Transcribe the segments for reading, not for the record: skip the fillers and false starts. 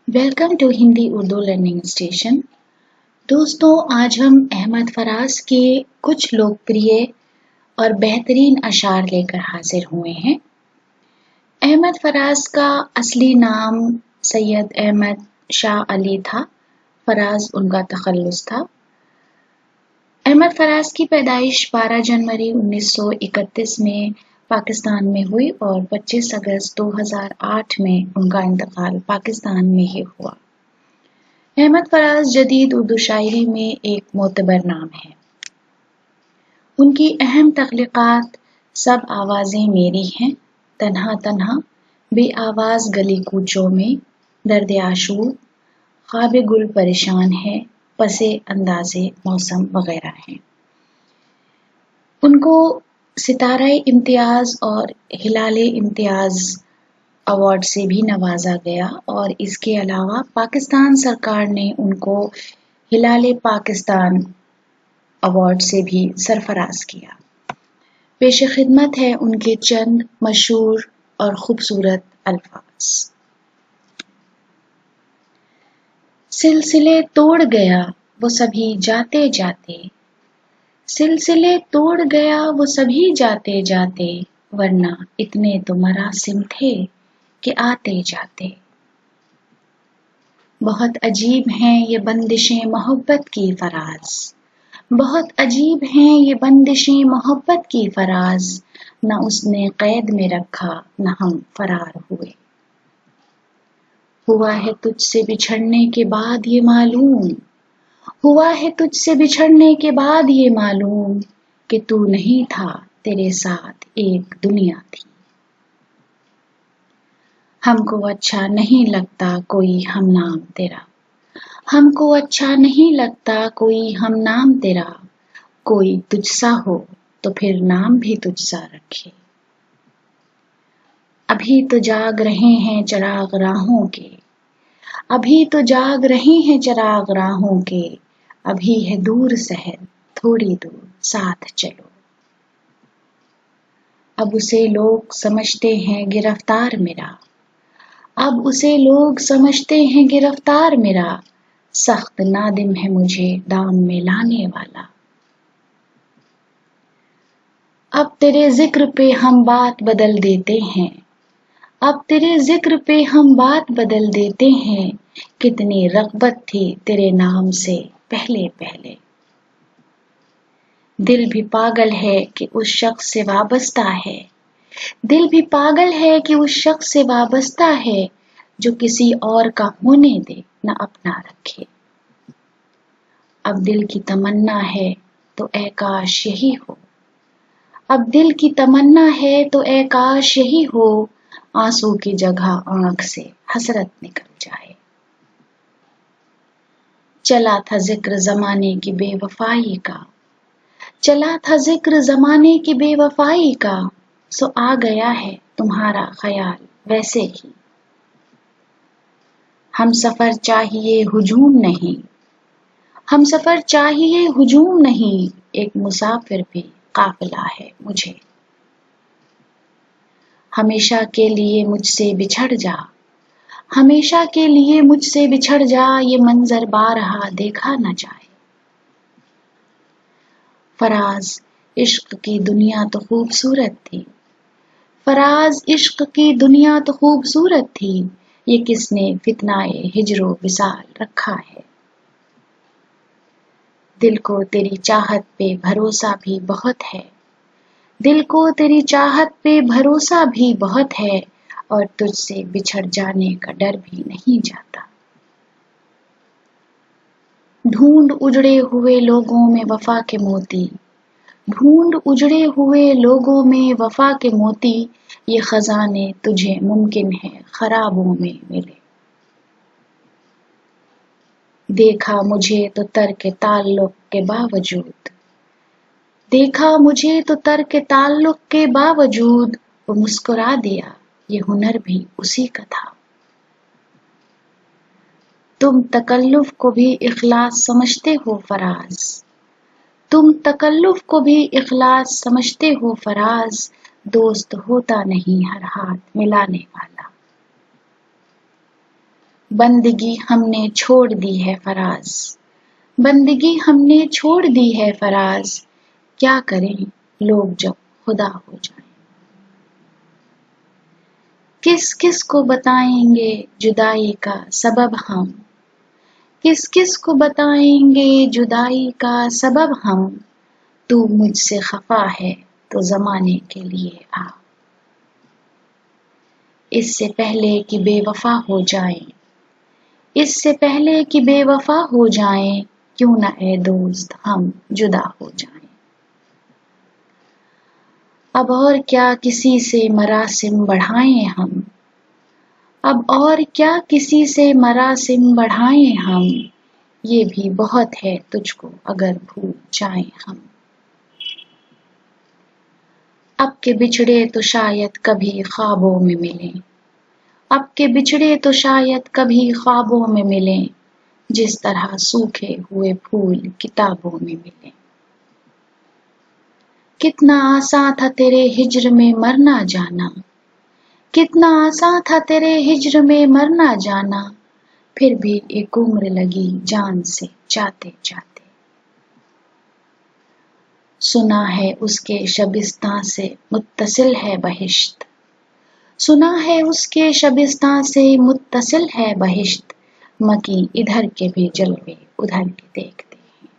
Welcome to Hindi Urdu learning station. दोस्तों, आज हम अहमद फराज के कुछ लोकप्रिय और बेहतरीन अशार लेकर हाजिर हुए हैं। अहमद फराज का असली नाम सैयद अहमद शाह अली था। फराज उनका तखल्लुस था। अहमद फराज की पैदाइश 12 जनवरी 1931 में पाकिस्तान में हुई और 25 अगस्त 2008 में उनका इंतकाल पाकिस्तान में ही हुआ। अहमद फराज जदीद उर्दू शायरी में एक मोतबर नाम है। उनकी अहम तख्लीक़ात सब आवाज़ें मेरी हैं, तन्हा तन्हा, बे आवाज़ गली कूचों में, दर्द आशूब, ख्वाब गुल परेशान है, पसे अंदाज़े मौसम वगैरह हैं। उनको सितारे इम्तियाज़ और हिलाले इम्तियाज़ अवार्ड से भी नवाजा गया और इसके अलावा पाकिस्तान सरकार ने उनको हिलाले पाकिस्तान अवार्ड से भी सरफराज किया। पेश खिदमत है उनके चंद मशहूर और खूबसूरत अल्फाज। सिलसिले तोड़ गया वो सभी जाते जाते, सिलसिले तोड़ गया वो सभी जाते जाते, वरना इतने तो मरासिम थे कि आते जाते। बहुत अजीब हैं ये बंदिशें मोहब्बत की फराज, बहुत अजीब हैं ये बंदिशें मोहब्बत की फराज, न उसने कैद में रखा न हम फरार हुए। हुआ है तुझसे बिछड़ने के बाद ये मालूम, हुआ है तुझसे बिछड़ने के बाद ये मालूम कि तू नहीं था, तेरे साथ एक दुनिया थी। हमको अच्छा नहीं लगता कोई हम नाम तेरा, हमको अच्छा नहीं लगता कोई हम नाम तेरा, कोई तुझसा हो तो फिर नाम भी तुझसा रखे। अभी तो जाग रहे हैं चिराग राहों के, अभी तो जाग रहे हैं चिराग राहों के, अभी है दूर शहर थोड़ी दूर साथ चलो। अब उसे लोग समझते हैं गिरफ्तार मेरा, अब उसे लोग समझते हैं गिरफ्तार मेरा, सख्त नादिम है मुझे दाम में लाने वाला। अब तेरे जिक्र पे हम बात बदल देते हैं, अब तेरे जिक्र पे हम बात बदल देते हैं, कितनी रग़बत थी तेरे नाम से पहले पहले। दिल भी पागल है कि उस शख्स से वाबस्ता है, दिल भी पागल है कि उस शख्स से वाबस्ता है, जो किसी और का होने दे न अपना रखे। अब दिल की तमन्ना है तो ऐ काश यही हो, अब दिल की तमन्ना है तो ऐ काश यही हो, आंसू की जगह आंख से हसरत निकल जाए। चला था जिक्र ज़माने की बेवफाई का, चला था जिक्र ज़माने की बेवफाई का, सो आ गया है तुम्हारा ख्याल वैसे ही। हम सफर चाहिए हुजूम नहीं, हम सफर चाहिए हुजूम नहीं, एक मुसाफिर भी काफिला है मुझे। हमेशा के लिए मुझसे बिछड़ जा, हमेशा के लिए मुझसे बिछड़ जा, ये मंजर बारहा देखा न जाए। फराज इश्क की दुनिया तो खूबसूरत थी, फराज इश्क की दुनिया तो खूबसूरत थी, ये किसने फितनाए हिजरो विसाल रखा है। दिल को तेरी चाहत पे भरोसा भी बहुत है, दिल को तेरी चाहत पे भरोसा भी बहुत है, और तुझसे बिछड़ जाने का डर भी नहीं जाता। ढूंढ उजड़े हुए लोगों में वफा के मोती, ढूंढ उजड़े हुए लोगों में वफा के मोती, ये खजाने तुझे मुमकिन है खराबों में मिले। देखा मुझे तो तर्क ताल्लुक के बावजूद, देखा मुझे तो तर्क ताल्लुक के बावजूद, वो मुस्कुरा दिया ये हुनर भी उसी का था। तुम तकल्लुफ को भी इखलास समझते हो फराज, तुम तकल्लुफ को भी इखलास समझते हो फराज, दोस्त होता नहीं हर हाथ मिलाने वाला। बंदगी हमने छोड़ दी है फराज, बंदगी हमने छोड़ दी है फराज, क्या करें लोग जब खुदा हो जाए। किस किस को बताएंगे जुदाई का सबब हम, किस किस को बताएंगे जुदाई का सबब हम, तू मुझसे खफा है तो जमाने के लिए आ। इससे पहले कि बेवफा हो जाए, इससे पहले कि बेवफा हो जाएं, क्यों न ए दोस्त हम जुदा हो जाएं। अब और क्या किसी से मरासिम बढ़ाएं हम, अब और क्या किसी से मरासिम बढ़ाएं हम, ये भी बहुत है तुझको अगर भूल जाएं हम। अब के बिछड़े तो शायद कभी ख्वाबों में मिलें, अब के बिछड़े तो शायद कभी ख्वाबों में मिलें, जिस तरह सूखे हुए फूल किताबों में मिलें। कितना आसान था तेरे हिज्र में मरना जाना, कितना आसान था तेरे हिज्र में मरना जाना, फिर भी एक उम्र लगी जान से जाते जाते। सुना है उसके शबिस्तां से मुत्तसिल है बहिश्त, सुना है उसके शबिस्तां से मुत्तसिल है बहिश्त, मकी इधर के भी जलवे उधर के देखते हैं।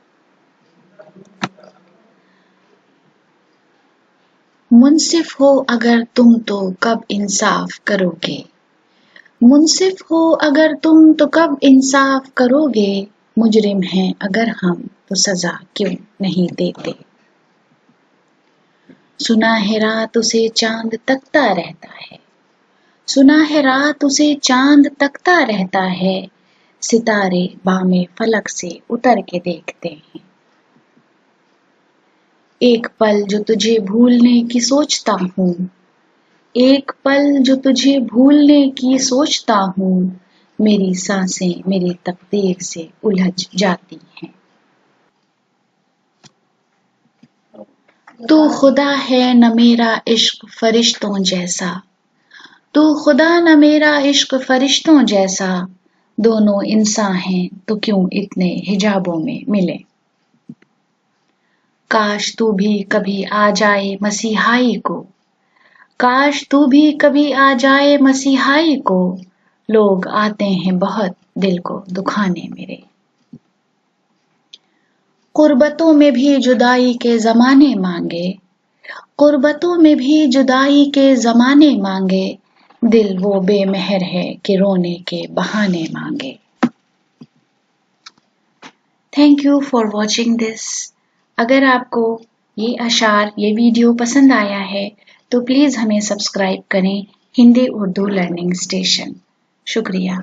मुंसिफ हो अगर तुम तो कब इंसाफ करोगे, मुंसिफ हो अगर तुम तो कब इंसाफ करोगे, मुजरिम हैं अगर हम तो सजा क्यों नहीं देते। सुना है रात उसे चांद तकता रहता है, सुना है रात उसे चांद तकता रहता है, सितारे बामे फलक से उतर के देखते हैं। एक पल जो तुझे भूलने की सोचता हूँ, एक पल जो तुझे भूलने की सोचता हूँ, मेरी सांसें मेरी तकदीर से उलझ जाती हैं। तू खुदा है न मेरा इश्क फरिश्तों जैसा, तू खुदा न मेरा इश्क फरिश्तों जैसा, दोनों इंसान हैं तो क्यों इतने हिजाबों में मिले। काश तू भी कभी आ जाए मसीहाई को, काश तू भी कभी आ जाए मसीहाई को, लोग आते हैं बहुत दिल को दुखाने मेरे। कुर्बतों में भी जुदाई के ज़माने मांगे, कुर्बतों में भी जुदाई के ज़माने मांगे, दिल वो बेमेहर है कि रोने के बहाने मांगे। Thank you for watching this. अगर आपको ये अशार ये वीडियो पसंद आया है तो प्लीज़ हमें सब्सक्राइब करें हिंदी उर्दू लर्निंग स्टेशन। शुक्रिया।